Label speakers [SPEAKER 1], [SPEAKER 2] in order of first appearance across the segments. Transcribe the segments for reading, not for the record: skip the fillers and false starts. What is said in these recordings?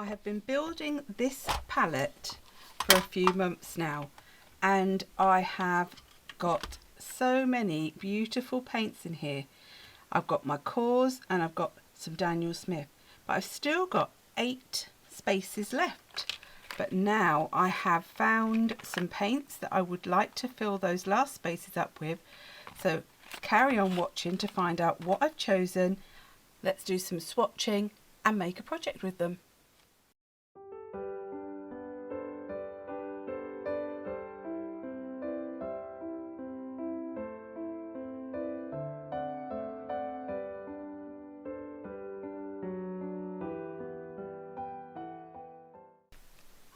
[SPEAKER 1] I have been building this palette for a few months now, and I have got so many beautiful paints in here. I've got my Quartz and I've got some Daniel Smith, but I've still got 8 spaces left. But now I have found some paints that I would like to fill those last spaces up with. So carry on watching to find out what I've chosen. Let's do some swatching and make a project with them.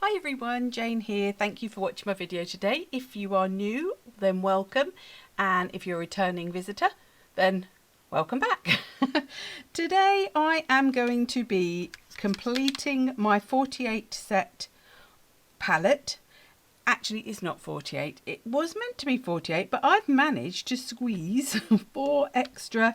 [SPEAKER 1] Hi everyone, Jane here. Thank you for watching my video today. If you are new, then welcome, and if you're a returning visitor, then welcome back. Today I am going to be completing my 48 set palette. Actually, it's not 48. It was meant to be 48, but I've managed to squeeze 4 extra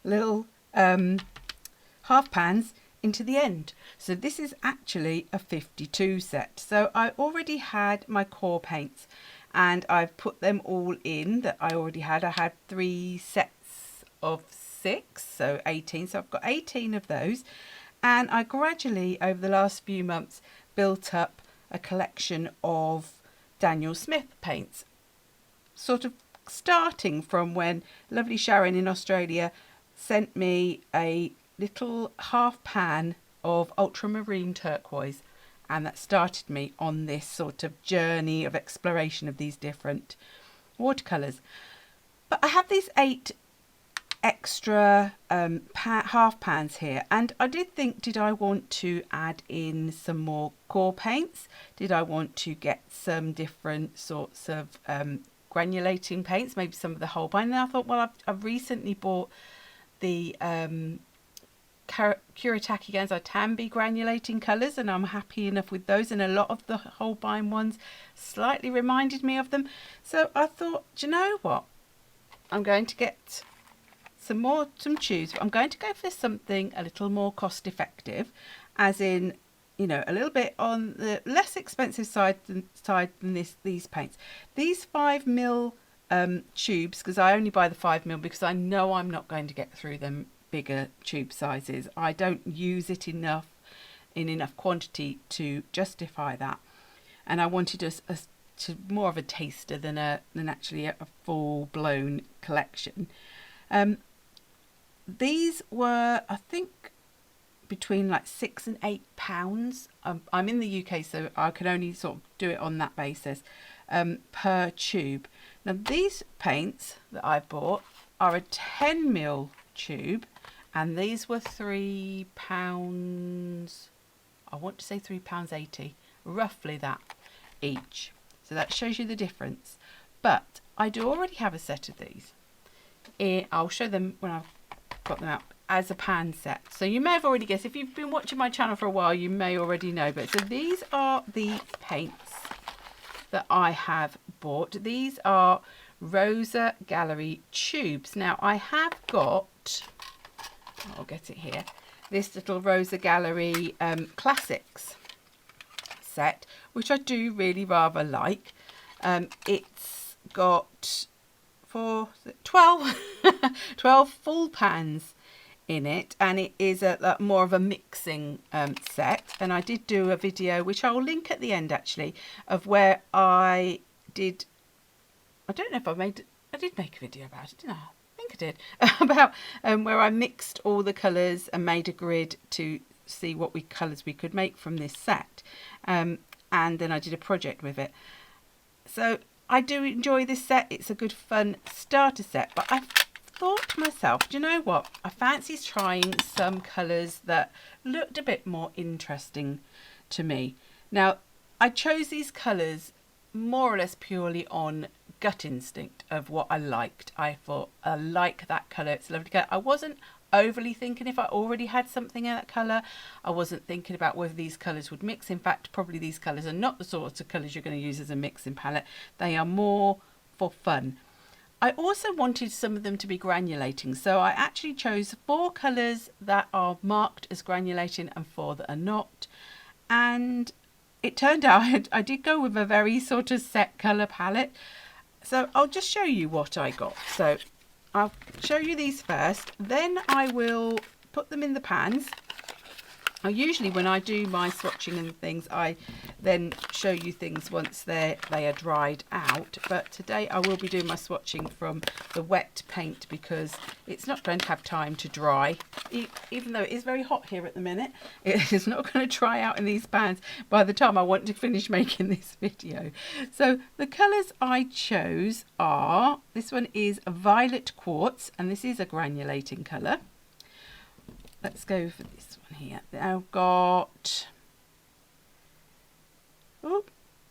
[SPEAKER 1] little half pans into the end. So this is actually a 52 set. So I already had my core paints and I've put them all in that I already had. I had 3 sets of 6, so 18. So I've got 18 of those, and I gradually over the last few months built up a collection of Daniel Smith paints, sort of starting from when lovely Sharon in Australia sent me a little half pan of ultramarine turquoise, and that started me on this sort of journey of exploration of these different watercolours. But I have these 8 extra half pans here, and I did think, did I want to add in some more core paints? Did I want to get some different sorts of granulating paints, maybe some of the Holbein? And I thought, well, I've recently bought the Kuretake Genzo Tambi granulating colours, and I'm happy enough with those, and a lot of the Holbein ones slightly reminded me of them. So I thought, do you know what, I'm going to get some tubes, but I'm going to go for something a little more cost effective, as in, you know, a little bit on the less expensive side than these paints. These 5mm tubes, because I only buy the 5mm because I know I'm not going to get through them bigger tube sizes. I don't use it in enough quantity to justify that, and I wanted to more of a taster than actually a full-blown collection. These were, I think, between like £6 and £8. I'm in the UK, so I can only sort of do it on that basis, per tube. Now these paints that I bought are a 10mm tube, and these were £3, I want to say £3.80, roughly that each. So that shows you the difference. But I do already have a set of these. I'll show them when I've got them out as a pan set. So you may have already guessed, if you've been watching my channel for a while, you may already know. But so these are the paints that I have bought. These are Rosa Gallery tubes. Now I have got, I'll get it here, this little Rosa Gallery Classics set, which I do really rather like. It's got 12 full pans in it, and it is a more of a mixing set. And I did do a video, which I'll link at the end actually, of where I don't know if I did make a video about it, didn't I? I think I did, about where I mixed all the colours and made a grid to see what colours we could make from this set, and then I did a project with it. So I do enjoy this set. It's a good fun starter set, but I thought to myself, do you know what, I fancy trying some colours that looked a bit more interesting to me. Now I chose these colours more or less purely on gut instinct of what I liked. I thought, I like that colour, it's a lovely colour. I wasn't overly thinking if I already had something in that colour. I wasn't thinking about whether these colours would mix. In fact, probably these colours are not the sorts of colours you're going to use as a mixing palette. They are more for fun. I also wanted some of them to be granulating, so I actually chose 4 colours that are marked as granulating and 4 that are not. and it turned out I did go with a very sort of set colour palette. So I'll just show you what I got. So I'll show you these first, then I will put them in the pans. Usually when I do my swatching and things, I then show you things once they are dried out. But today I will be doing my swatching from the wet paint because it's not going to have time to dry. Even though it is very hot here at the minute, it is not going to dry out in these pans by the time I want to finish making this video. So the colours I chose are, this one is Violet Quartz, and this is a granulating colour. Let's go for this one here. I've got, oh,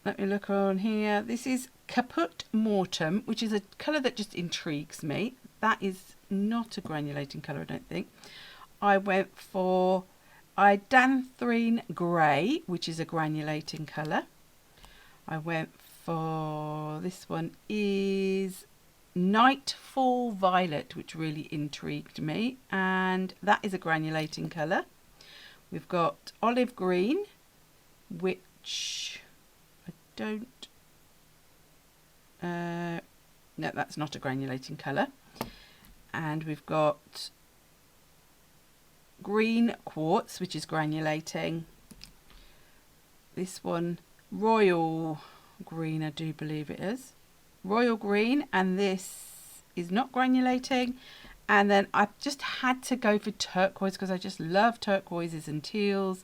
[SPEAKER 1] let me look on here. This is Caput Mortuum, which is a colour that just intrigues me. That is not a granulating colour, I don't think. I went for Idanthine Grey, which is a granulating colour. I went for, this one is Nightfall Violet, which really intrigued me, and that is a granulating colour. We've got Olive Green, which I don't, no, that's not a granulating colour. And we've got Green Quartz, which is granulating. This one, Royal Green, I do believe it is. Royal Green, and this is not granulating. And then I just had to go for turquoise because I just love turquoises and teals,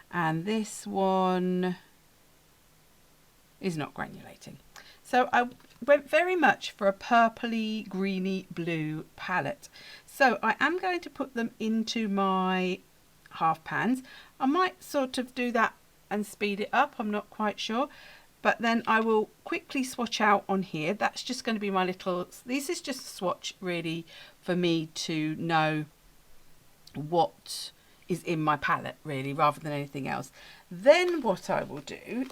[SPEAKER 1] and this one is not granulating. So I went very much for a purpley greeny blue palette. So I am going to put them into my half pans. I might sort of do that and speed it up, I'm not quite sure. But then I will quickly swatch out on here. That's just going to be my little, this is just a swatch really for me to know what is in my palette really, rather than anything else. Then what I will do,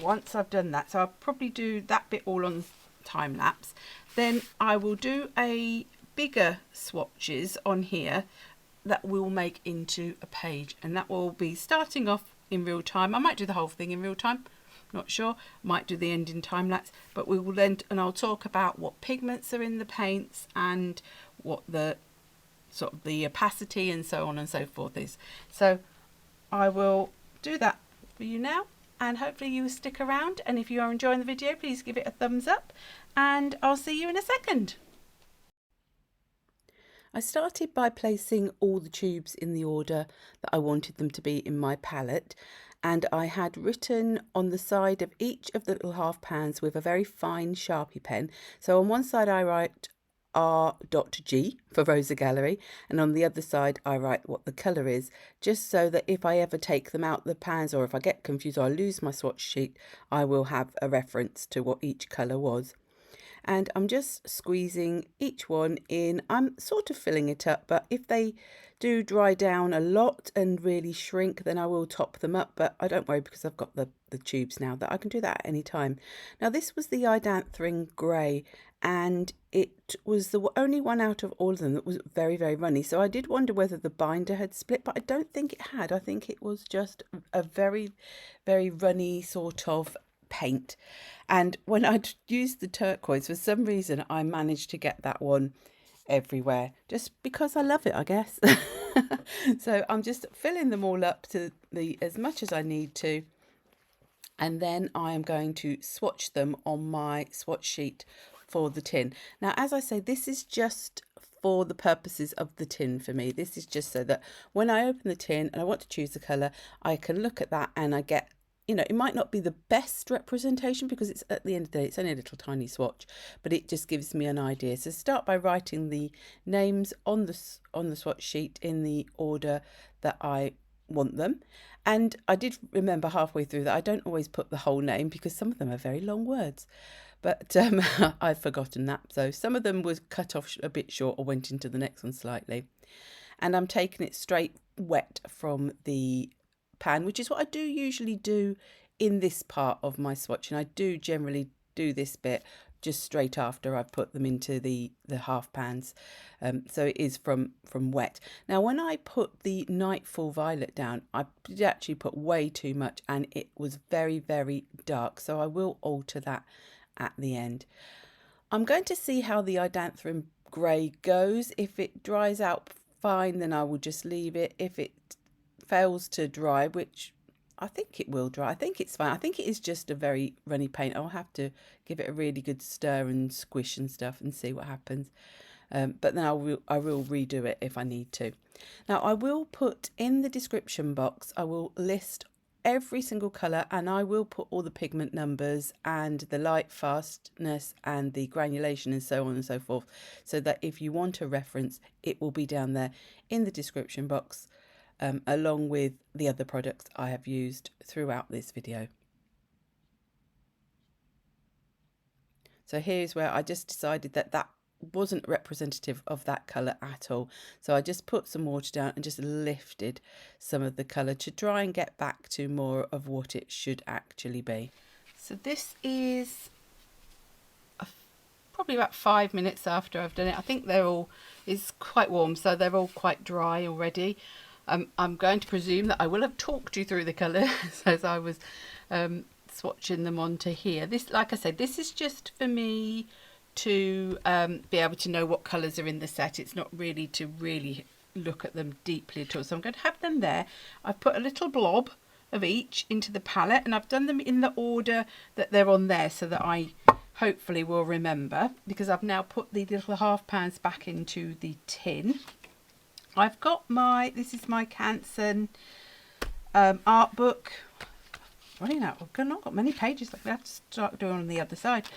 [SPEAKER 1] once I've done that, so I'll probably do that bit all on time lapse, then I will do a bigger swatches on here that we'll make into a page, and that will be starting off in real time. I might do the whole thing in real time, not sure, might do the end in time lapse, but we will then, and I'll talk about what pigments are in the paints and what the sort of the opacity and so on and so forth is. So I will do that for you now, and hopefully you will stick around, and if you are enjoying the video, please give it a thumbs up, and I'll see you in a second. I started by placing all the tubes in the order that I wanted them to be in my palette, and I had written on the side of each of the little half pans with a very fine Sharpie pen. So on one side I write R.G for Rosa Gallery, and on the other side I write what the colour is, just so that if I ever take them out the pans, or if I get confused or I lose my swatch sheet, I will have a reference to what each colour was. And I'm just squeezing each one in. I'm sort of filling it up, but if they do dry down a lot and really shrink, then I will top them up, but I don't worry because I've got the tubes now that I can do that at any time. Now this was the Idanthine Grey, and it was the only one out of all of them that was very, very runny. So I did wonder whether the binder had split, but I don't think it had. I think it was just a very, very runny sort of paint. And when I'd used the turquoise, for some reason I managed to get that one everywhere, just because I love it, I guess. So I'm just filling them all up to as much as I need to, and then I am going to swatch them on my swatch sheet for the tin. Now, as I say, this is just for the purposes of the tin for me. This is just so that when I open the tin and I want to choose the colour, I can look at that and I get, you know, it might not be the best representation because it's, at the end of the day, it's only a little tiny swatch, but it just gives me an idea. So start by writing the names on the swatch sheet in the order that I want them. And I did remember halfway through that I don't always put the whole name because some of them are very long words, but I've forgotten that. So some of them was cut off a bit short or went into the next one slightly. And I'm taking it straight wet from the pan, which is what I do usually do in this part of my swatch, and I do generally do this bit just straight after I've put them into the half pans. So it is from wet. Now when I put the Nightfall violet down, I did actually put way too much and it was very, very dark. So I will alter that at the end. I'm going to see how the Idanthrum grey goes. If it dries out fine, then I will just leave it. If it fails to dry, which I think it will dry, I think it's fine. I think it is just a very runny paint. I'll have to give it a really good stir and squish and stuff and see what happens. But then I will redo it if I need to. Now I will put in the description box, I will list every single colour, and I will put all the pigment numbers and the light fastness and the granulation and so on and so forth, so that if you want a reference, it will be down there in the description box, along with the other products I have used throughout this video. So here's where I just decided that that wasn't representative of that colour at all. So I just put some water down and just lifted some of the colour to try and get back to more of what it should actually be. So this is probably about 5 minutes after I've done it. I think it's quite warm, so they're all quite dry already. I'm going to presume that I will have talked you through the colours as I was swatching them onto here. This, like I said, this is just for me to be able to know what colours are in the set. It's not really to really look at them deeply at all. So I'm going to have them there. I've put a little blob of each into the palette, and I've done them in the order that they're on there so that I hopefully will remember, because I've now put the little half pans back into the tin. I've got this is my Canson art book. Running out, I've not got many pages. I have to start doing on the other side.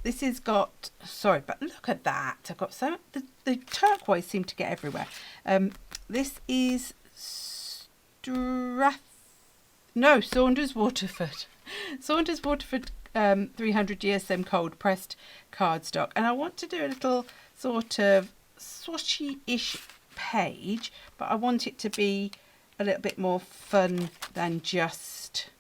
[SPEAKER 1] This has got, sorry, but look at that. I've got so the turquoise seem to get everywhere. This is Saunders Waterford. Saunders Waterford 300 GSM cold pressed cardstock, and I want to do a little sort of swatchy-ish page, but I want it to be a little bit more fun than just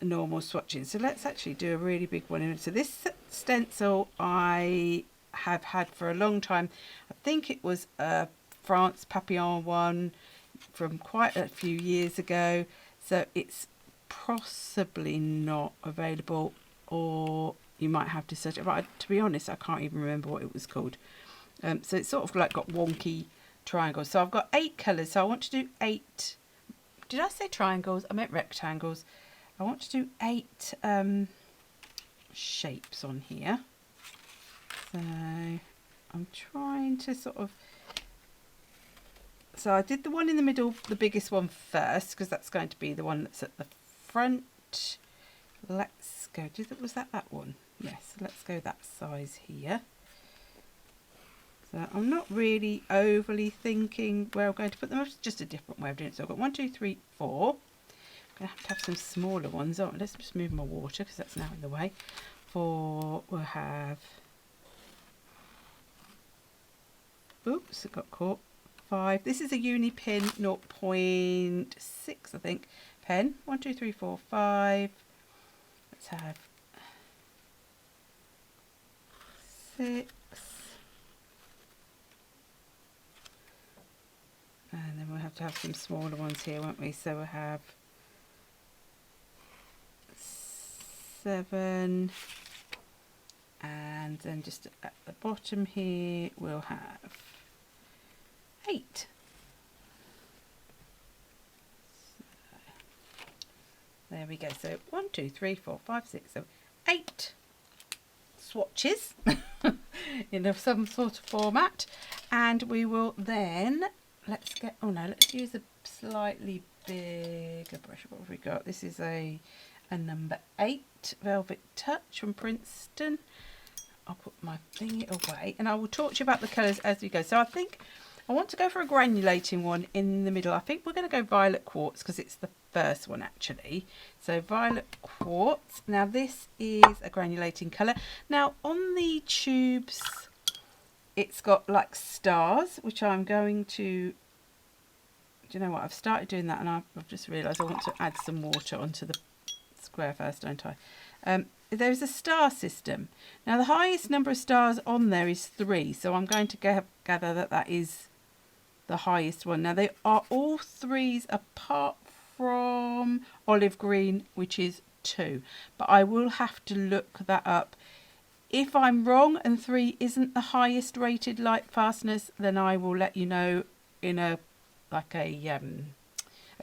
[SPEAKER 1] normal swatching. So let's actually do a really big one. So this stencil I have had for a long time. I think it was a France Papillon one from quite a few years ago, so it's possibly not available, or you might have to search it. But to be honest, I can't even remember what it was called. So it's sort of like got wonky triangles. So I've got 8 colours, so I want to do 8. Did I say triangles? I meant rectangles. I want to do 8 shapes on here. So I'm trying to sort of, so I did the one in the middle, the biggest one first, because that's going to be the one that's at the front. Let's go, was that one? Yes, let's go that size here. So I'm not really overly thinking where I'm going to put them. It's just a different way of doing it. So I've got 1, 2, 3, 4. I'm going to have some smaller ones. Oh, let's just move my water because that's now in the way. 4, we'll have, oops, it got caught. 5. This is a uni pin 0.6, I think, pen. 1, 2, 3, 4, 5. Let's have 6. And then we'll have to have some smaller ones here, won't we? So we'll have 7. And then just at the bottom here, we'll have 8. So, there we go. So 1, 2, 3, 4, 5, 6, 7, 8 swatches in some sort of format. And we will then, let's use a slightly bigger brush. What have we got? This is a number 8 Velvet Touch from Princeton. I'll put my thingy away and I will talk to you about the colours as we go. So I think I want to go for a granulating one in the middle. I think we're going to go Violet Quartz because it's the first one actually. So Violet Quartz. Now this is a granulating colour. Now on the tubes it's got like stars, which I'm going to, do you know what, I've started doing that and I've just realised I want to add some water onto the square first, don't I? There's a star system. Now the highest number of stars on there is 3, so I'm going to gather that that is the highest one. Now they are all 3s apart from olive green, which is 2, but I will have to look that up. If I'm wrong and 3 isn't the highest rated light fastness, then I will let you know in a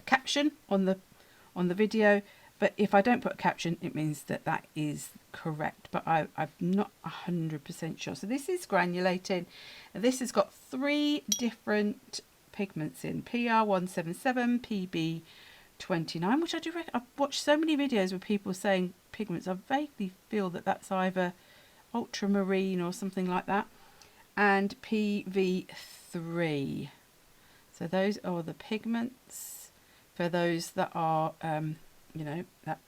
[SPEAKER 1] caption on the video. But if I don't put a caption, it means that that is correct. But I'm not 100% sure. So this is granulating. This has got 3 different pigments in. PR177, PB29, which I do reckon. I've watched so many videos with people saying pigments. I vaguely feel that that's either ultramarine or something like that. And PV3. So those are the pigments for those that are... you know, that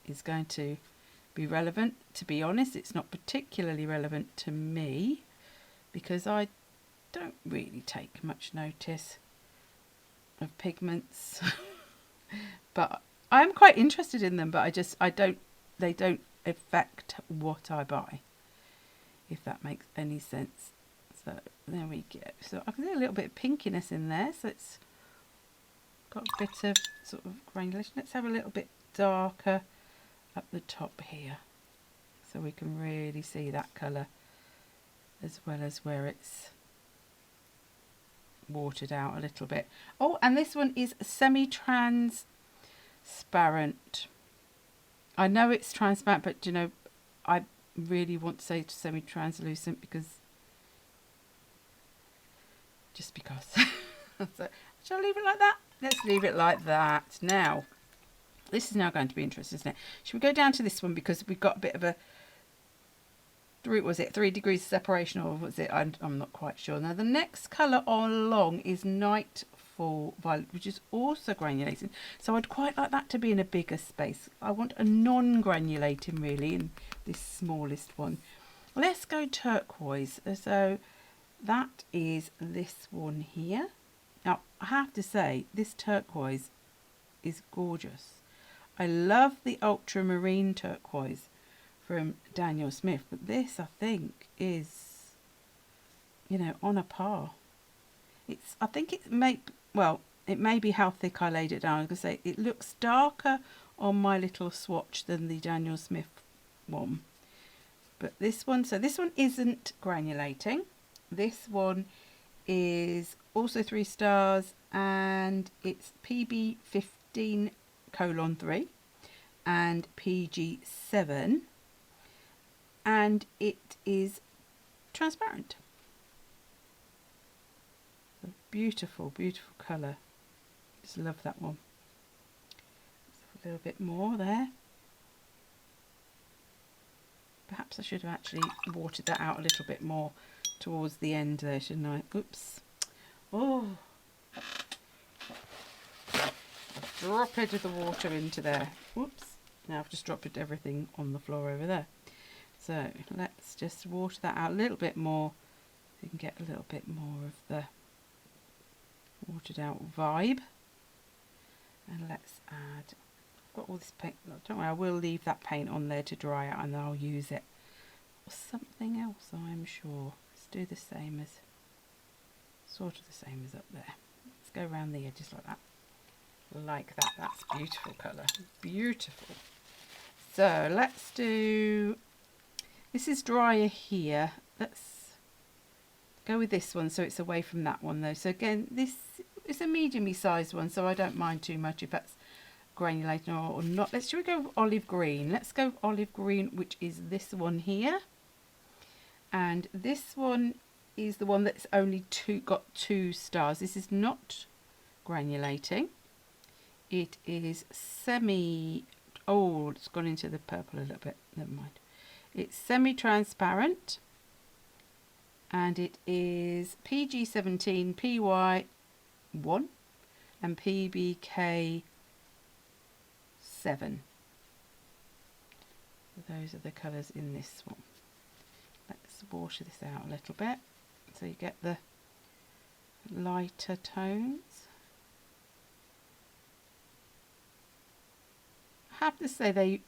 [SPEAKER 1] is going to be relevant. To be honest, it's not particularly relevant to me because I don't really take much notice of pigments. But I'm quite interested in them, but they don't affect what I buy, if that makes any sense. So there we go. So I can see a little bit of pinkiness in there, so it's got a bit of sort of granulation. Let's have a little bit darker up the top here so we can really see that colour as well as where it's watered out a little bit. Oh, and this one is semi-transparent. I know it's transparent, but you know, I really want to say semi-translucent because just because. So, shall I leave it like that? Let's leave it like that. Now, this is now going to be interesting, isn't it? Should we go down to this one because we've got a bit of a 3 degrees separation, or was it? I'm not quite sure. Now, the next colour along is Nightfall Violet, which is also granulating. So I'd quite like that to be in a bigger space. I want a non-granulating really in this smallest one. Let's go turquoise. So that is this one here. Now, I have to say, this turquoise is gorgeous. I love the ultramarine turquoise from Daniel Smith, but this, I think, is, you know, on a par. I think it may be how thick I laid it down. I was going to say, it looks darker on my little swatch than the Daniel Smith one. But this one, so this one isn't granulating. This one is also 3 stars and it's PB15:3 and PG7 and it is transparent. A beautiful, beautiful colour. Just love that one. A little bit more there. Perhaps I should have actually watered that out a little bit more towards the end there, shouldn't I? Oops. Oh, drop it of the water into there. Whoops. Now I've just dropped everything on the floor over there. So let's just water that out a little bit more. So you can get a little bit more of the watered out vibe. And let's add, I've got all this paint, don't worry, I will leave that paint on there to dry out and then I'll use it for something else, I'm sure. Let's do the same as, sort of the same as up there. Let's go around the edges like that. Like that. That's beautiful colour. Beautiful. So let's do, this is drier here. Let's go with this one so it's away from that one though. So again, this is a medium-y sized one, so I don't mind too much if that's granulating or not. Should we go olive green? Let's go olive green, which is this one here. And this one is the one that's only got 2 stars. This is not granulating. It is it's gone into the purple a little bit. Never mind. It's semi-transparent. And it is PG17, PY1 and PBK7. So those are the colours in this one. Let's water this out a little bit so you get the lighter tones. I have to say they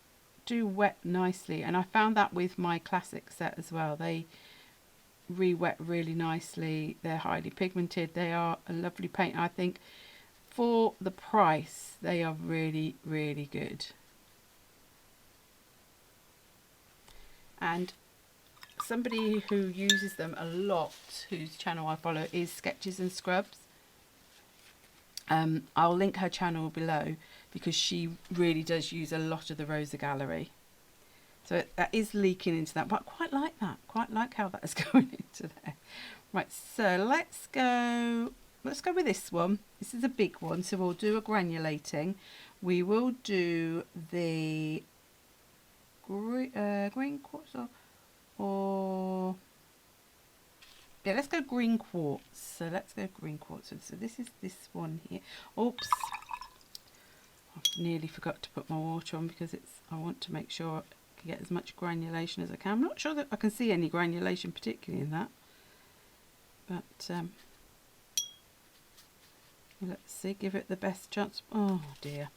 [SPEAKER 1] do wet nicely, and I found that with my classic set as well. They re-wet really nicely. They're highly pigmented. They are a lovely paint. I think for the price they are really, really good. And somebody who uses them a lot, whose channel I follow, is Sketches and Scrubs. I'll link her channel below because she really does use a lot of the Rosa Gallery. So that is leaking into that, but I quite like that. Quite like how that is going into there. Right, so let's go with this one. This is a big one, so we'll do a granulating. We will do the green quartz or yeah, let's go green quartz. So let's go green quartz. So this is this one here. Oops, I nearly forgot to put my water on because I want to make sure I can get as much granulation as I can. I'm not sure that I can see any granulation particularly in that, but let's see. Give it the best chance. Oh dear,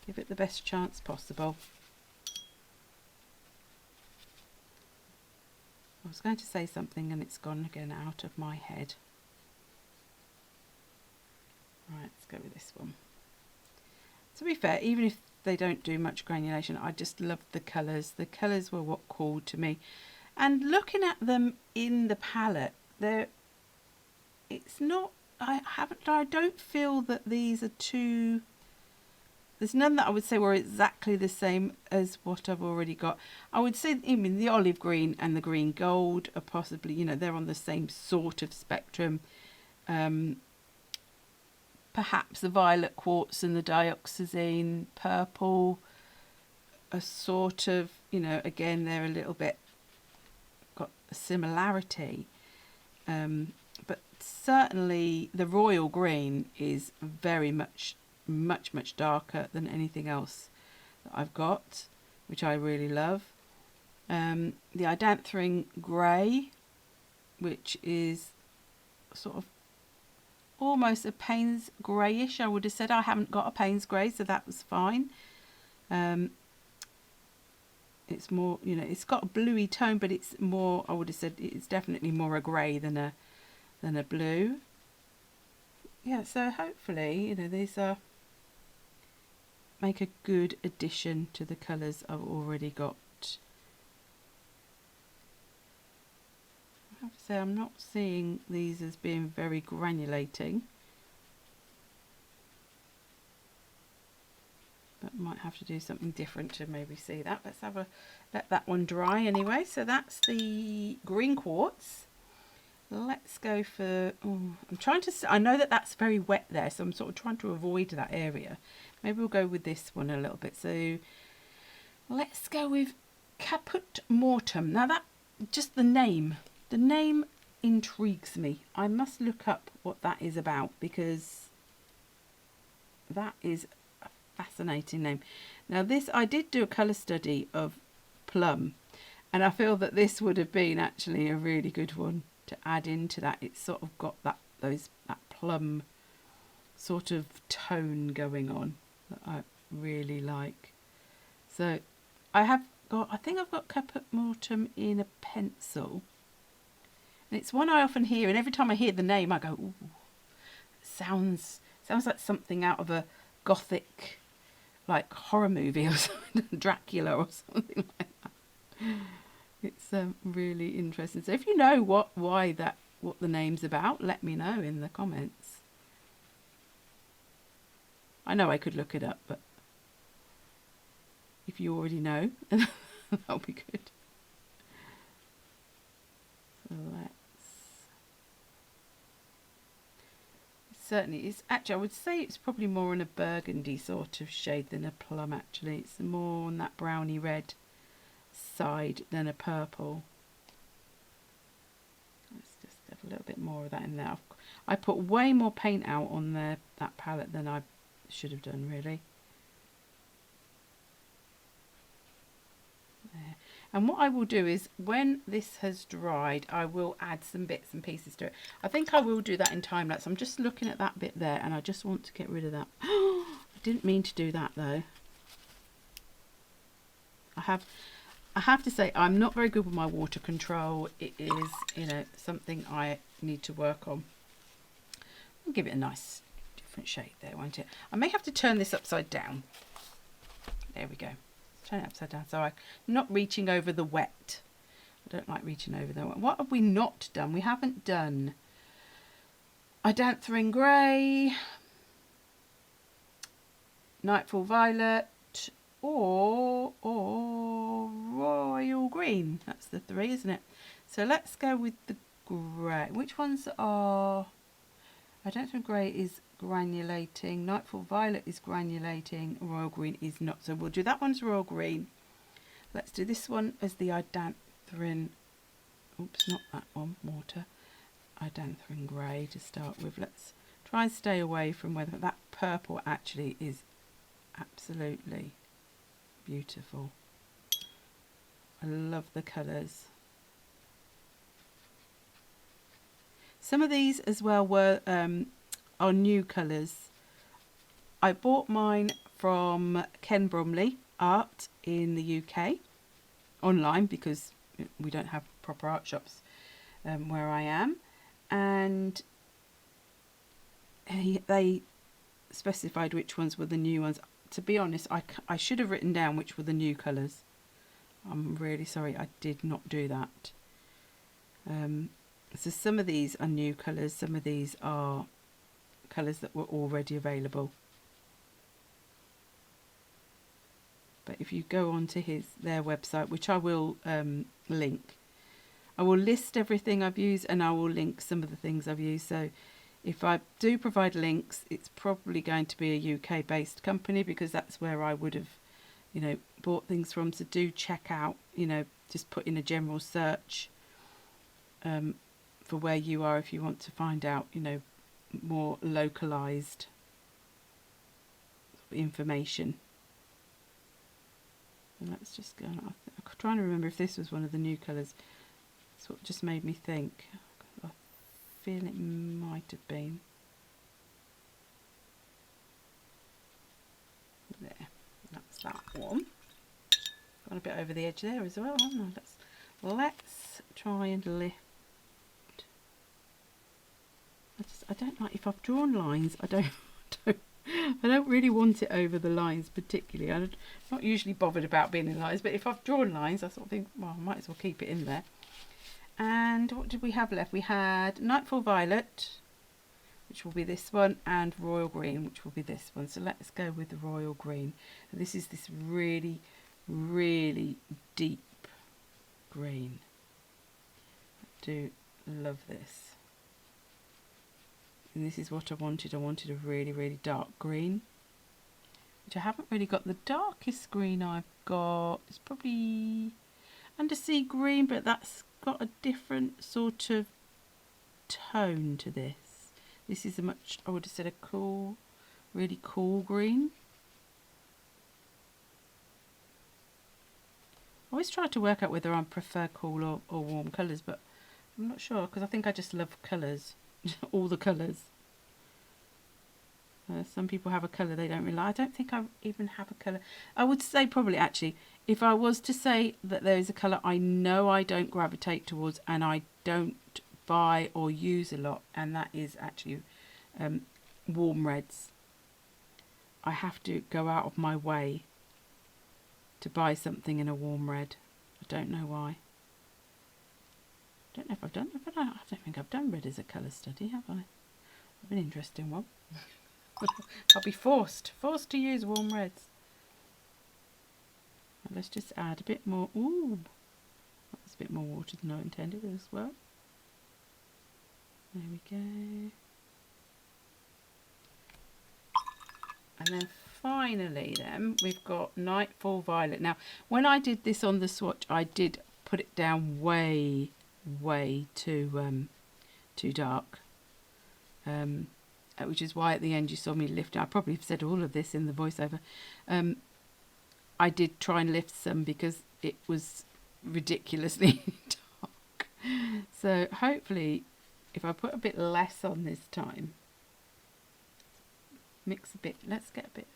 [SPEAKER 1] give it the best chance possible. I was going to say something and it's gone again out of my head. Right, let's go with this one. To be fair, even if they don't do much granulation, I just love the colours. The colours were what called to me. And looking at them in the palette, it's not, I don't feel that these are too, there's none that I would say were exactly the same as what I've already got. I would say, I mean, the olive green and the green gold are possibly, you know, they're on the same sort of spectrum. Perhaps the violet quartz and the dioxazine purple are sort of, you know, again, they're a little bit got a similarity. But certainly the royal green is very much darker than anything else that I've got, which I really love. The Idanthering grey, which is sort of almost a Payne's greyish. I would have said I haven't got a Payne's grey, so that was fine. It's more, you know, it's got a bluey tone, but it's more, I would have said it's definitely more a grey than a blue. Yeah, so hopefully, you know, these are make a good addition to the colours I've already got. I have to say I'm not seeing these as being very granulating, but might have to do something different to maybe see that. Let's have a let that one dry anyway. So that's the green quartz. Let's go for, I'm trying to, I know that that's very wet there, so I'm sort of trying to avoid that area. Maybe we'll go with this one a little bit. So let's go with Caput Mortuum. Now that, just the name intrigues me. I must look up what that is about because that is a fascinating name. Now this, I did do a colour study of plum, and I feel that this would have been actually a really good one to add into that. It's sort of got that plum sort of tone going on that I really like. So I think I've got Caput Mortuum in a pencil, and it's one I often hear, and every time I hear the name I go, ooh, sounds like something out of a gothic like horror movie or something, Dracula or something like that. It's really interesting. So if you know what the name's about, let me know in the comments. I know I could look it up, but if you already know, that'll be good. So certainly is actually, I would say it's probably more in a burgundy sort of shade than a plum. Actually, it's more on that browny red side than a purple. Let's just have a little bit more of that in there. I put way more paint out on that palette than I should have done, really. There. And what I will do is, when this has dried, I will add some bits and pieces to it. I think I will do that in time lapse. I'm just looking at that bit there, and I just want to get rid of that. I didn't mean to do that though. I have to say, I'm not very good with my water control. It is, you know, something I need to work on. I'll give it a nice different shade there, won't it? I may have to turn this upside down. There we go. Turn it upside down so I'm not reaching over the wet. I don't like reaching over the wet. What have we not done? We haven't done Idanthrin Grey, Nightfall Violet, or Royal Green. That's the three, isn't it? So let's go with the grey. Which ones are... Idanthrin Grey is granulating, Nightfall Violet is granulating, Royal Green is not. So we'll do that one's Royal Green. Let's do this one as the Idanthrin... Oops, not that one. Water. Idanthrin Grey to start with. Let's try and stay away from whether that purple actually is absolutely beautiful. I love the colours. Some of these as well were are new colours. I bought mine from Ken Bromley Art in the UK online because we don't have proper art shops where I am, and they specified which ones were the new ones. To be honest, I should have written down which were the new colours. I'm really sorry I did not do that. So some of these are new colours, some of these are colours that were already available. But if you go onto their website, which I will link, I will list everything I've used and I will link some of the things I've used. So if I do provide links, it's probably going to be a UK based company because that's where I would have, you know, bought things from. So do check out, you know, just put in a general search for where you are if you want to find out, you know, more localized information. And let's just go. I'm trying to remember if this was one of the new colours. That's what just made me think. I feel it might have been. There, that's that one. Gone a bit over the edge there as well, haven't I? Let's try and lift. I don't like, if I've drawn lines, I don't really want it over the lines particularly. I'm not usually bothered about being in lines, but if I've drawn lines, I sort of think, well, I might as well keep it in there. And what did we have left? We had Nightfall Violet, which will be this one, and Royal Green, which will be this one. So let's go with the Royal Green. And this is this really, really deep green. I do love this. And this is what I wanted. I wanted a really, really dark green, which I haven't really got. The darkest green I've got is probably undersea green, but that's got a different sort of tone to this. This is a much, I would have said, a cool, really cool green. I always try to work out whether I prefer cool or warm colours, but I'm not sure because I think I just love colours. All the colours. Some people have a colour they don't really like. I don't think I even have a colour. I would say probably actually, if I was to say that there is a colour I know I don't gravitate towards and I don't buy or use a lot, and that is actually warm reds. I have to go out of my way to buy something in a warm red. I don't know why. I don't know if I've done it, but I don't think I've done red as a colour study, have I? An interesting one. I'll be forced to use warm reds. Now let's just add a bit more. Ooh, that's a bit more water than I intended as well. There we go. And then finally, then we've got Nightfall Violet. Now, when I did this on the swatch, I did put it down way too dark, which is why at the end you saw me lift. I probably have said all of this in the voiceover. I did try and lift some because it was ridiculously dark. So hopefully, if I put a bit less on this time, mix a bit. Let's get a bit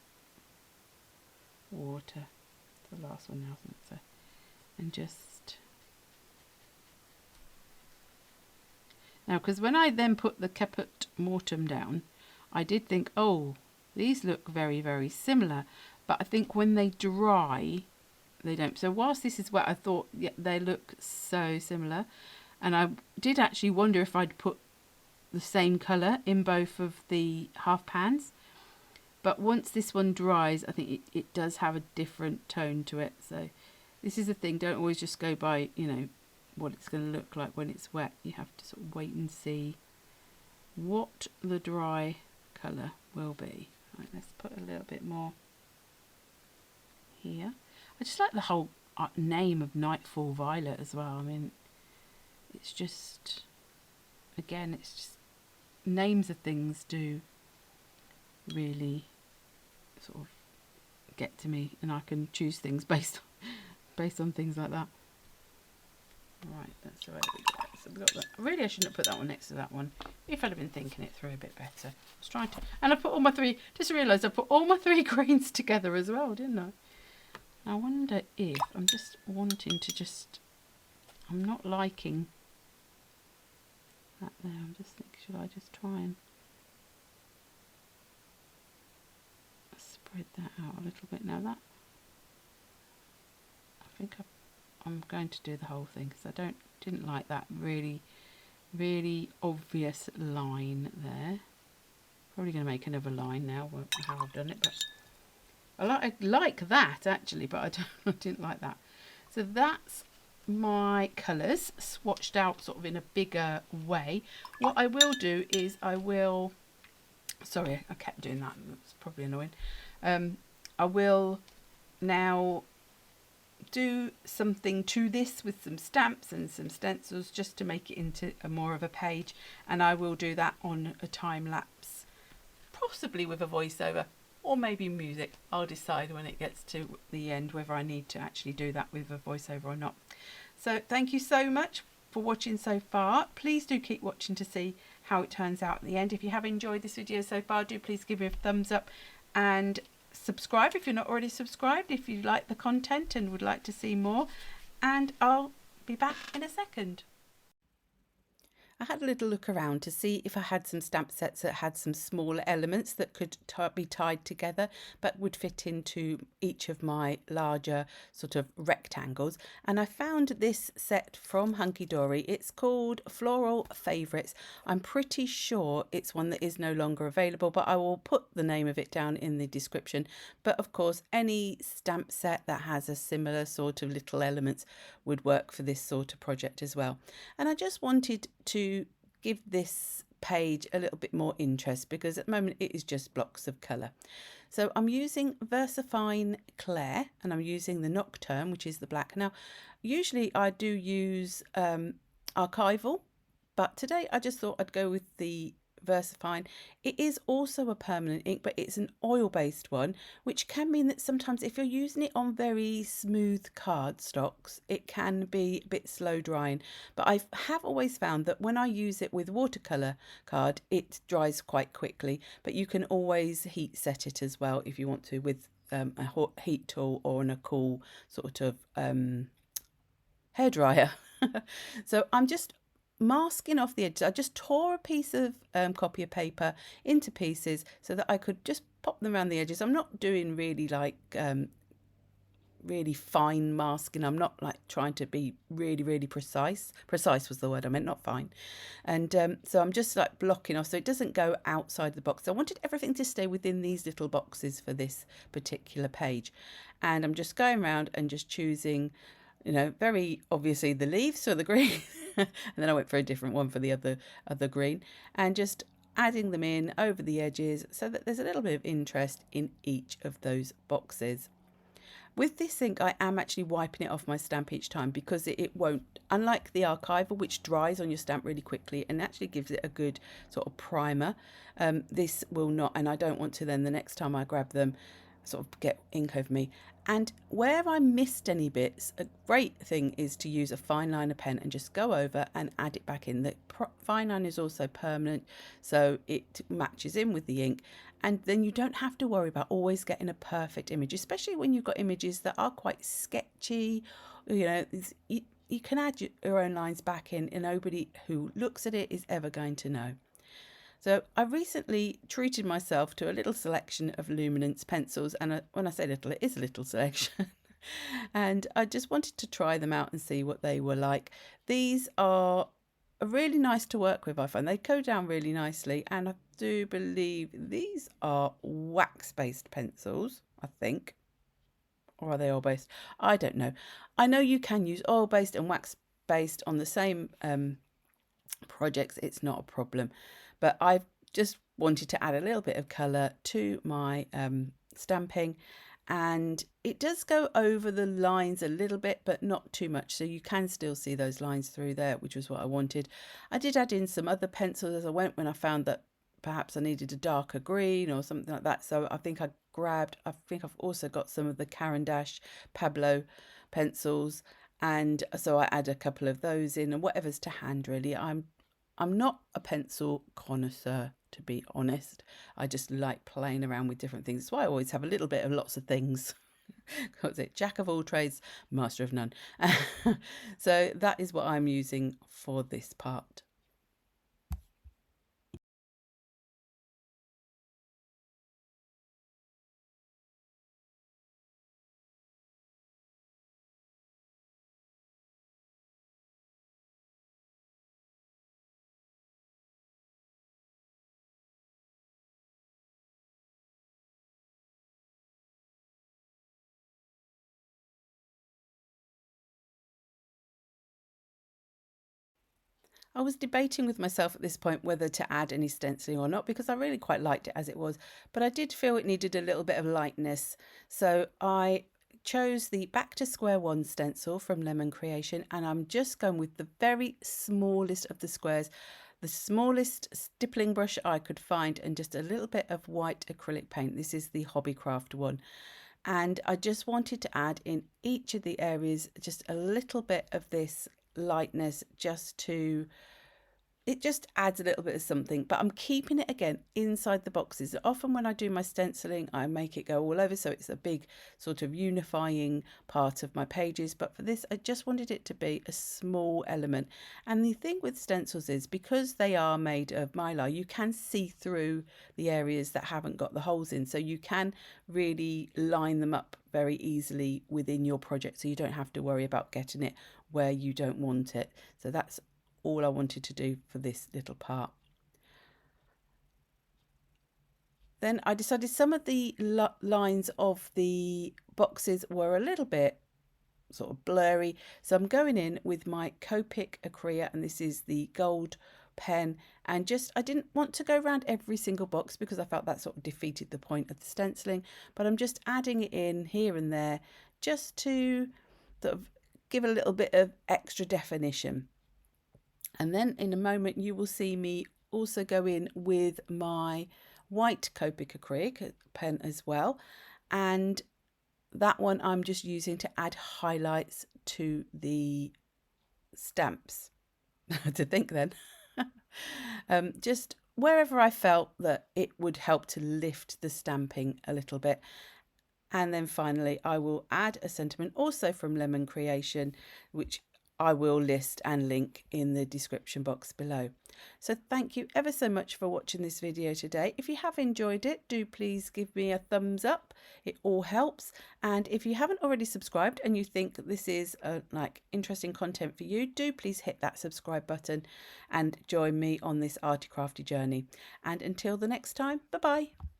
[SPEAKER 1] water. It's a last one now, isn't it? So, and just now, because when I then put the Caput Mortuum down, I did think, oh, these look very, very similar, but I think when they dry, they don't. So whilst this is wet, I thought, yeah, they look so similar, and I did actually wonder if I'd put the same colour in both of the half pans. But once this one dries, I think it does have a different tone to it. So this is the thing, don't always just go by, you know, what it's going to look like when it's wet. You have to sort of wait and see what the dry colour will be. Right, let's put a little bit more here. I just like the whole name of Nightfall Violet as well. I mean, it's just, again, it's just names of things do really sort of get to me, and I can choose things based on things like that. Right, that's the way we go. So we've got that. Really, I shouldn't have put that one next to that one. If I'd have been thinking it through a bit better. I was trying to, and I put all my three. Just realised I put all my three greens together as well, didn't I? I wonder if I'm just wanting to just. I'm not liking that there. I'm just thinking, should I just try and spread that out a little bit? Now that I think I'm going to do the whole thing, because I didn't like that really obvious line there. Probably going to make another line now how I've done it, but I like that actually, but I didn't like that. So that's my colours swatched out sort of in a bigger way. What I will do is sorry, I kept doing that, that's probably annoying. I will now do something to this with some stamps and some stencils just to make it into more of a page, and I will do that on a time lapse, possibly with a voiceover or maybe music. I'll decide when it gets to the end whether I need to actually do that with a voiceover or not. So thank you so much for watching so far. Please do keep watching to see how it turns out at the end. If you have enjoyed this video so far, do please give me a thumbs up and subscribe if you're not already subscribed, if you like the content and would like to see more, and I'll be back in a second. I had a little look around to see if I had some stamp sets that had some smaller elements that could be tied together but would fit into each of my larger sort of rectangles, and I found this set from HunkyDory. It's called Floral Favourites. I'm pretty sure it's one that is no longer available, but I will put the name of it down in the description. But of course, any stamp set that has a similar sort of little elements would work for this sort of project as well. And I just wanted to give this page a little bit more interest, because at the moment it is just blocks of colour. So I'm using VersaFine Claire, and I'm using the Nocturne, which is the black. Now usually I do use archival, but today I just thought I'd go with the VersaFine. It is also a permanent ink, but it's an oil-based one, which can mean that sometimes if you're using it on very smooth cardstocks, it can be a bit slow drying. But I have always found that when I use it with watercolour card, it dries quite quickly. But you can always heat set it as well if you want to, with a hot heat tool or on a cool sort of hairdryer. So I'm just masking off the edges. I just tore a piece of copy paper into pieces so that I could just pop them around the edges. I'm not doing really like really fine masking. I'm not like trying to be really precise. Precise was the word I meant, not fine. And so I'm just like blocking off so it doesn't go outside the box. I wanted everything to stay within these little boxes for this particular page, and I'm just going around and just choosing, you know, very obviously the leaves or the green, and then I went for a different one for the other green, and just adding them in over the edges so that there's a little bit of interest in each of those boxes. With this ink, I am actually wiping it off my stamp each time, because it won't, unlike the archival, which dries on your stamp really quickly and actually gives it a good sort of primer, this will not, and I don't want to then the next time I grab them sort of get ink over me. And where I missed any bits, a great thing is to use a fine liner pen and just go over and add it back in. The fine line is also permanent, so it matches in with the ink, and then you don't have to worry about always getting a perfect image, especially when you've got images that are quite sketchy. You know, you can add your own lines back in and nobody who looks at it is ever going to know. So I recently treated myself to a little selection of Luminance pencils, and when I say little, it is a little selection. And I just wanted to try them out and see what they were like. These are really nice to work with, I find. They go down really nicely, and I do believe these are wax-based pencils, I think. Or are they oil-based? I don't know. I know you can use oil-based and wax-based on the same projects. It's not a problem. But I've just wanted to add a little bit of colour to my stamping, and it does go over the lines a little bit, but not too much, so you can still see those lines through there, which was what I wanted. I did add in some other pencils as I went when I found that perhaps I needed a darker green or something like that, so I think I've also got some of the Caran Pablo pencils, and so I add a couple of those in, and whatever's to hand really. I'm not a pencil connoisseur, to be honest. I just like playing around with different things. That's why I always have a little bit of lots of things. What's it? Jack of all trades, master of none. So that is what I'm using for this part. I was debating with myself at this point whether to add any stenciling or not, because I really quite liked it as it was, but I did feel it needed a little bit of lightness. So I chose the Back to Square One stencil from Lemon Creation, and I'm just going with the very smallest of the squares, the smallest stippling brush I could find, and just a little bit of white acrylic paint. This is the HobbyCraft one. And I just wanted to add in each of the areas just a little bit of this lightness, it just adds a little bit of something, but I'm keeping it again inside the boxes. Often when I do my stenciling, I make it go all over, so it's a big sort of unifying part of my pages, but for this I just wanted it to be a small element. And the thing with stencils is, because they are made of mylar, you can see through the areas that haven't got the holes in, so you can really line them up very easily within your project, so you don't have to worry about getting it where you don't want it. So that's all I wanted to do for this little part. Then I decided some of the lines of the boxes were a little bit sort of blurry, so I'm going in with my Copic Acrylic, and this is the gold pen, and just I didn't want to go around every single box because I felt that sort of defeated the point of the stenciling, but I'm just adding it in here and there just to sort of give a little bit of extra definition. And then in a moment you will see me also go in with my white Copic Acrylic pen as well, and that one I'm just using to add highlights to the stamps. To think then. Just wherever I felt that it would help to lift the stamping a little bit. And then finally I will add a sentiment also from Lemon Creation, which I will list and link in the description box below. So thank you ever so much for watching this video today. If you have enjoyed it, do please give me a thumbs up. It all helps. And if you haven't already subscribed and you think this is like interesting content for you, do please hit that subscribe button and join me on this arty crafty journey. And until the next time, bye bye.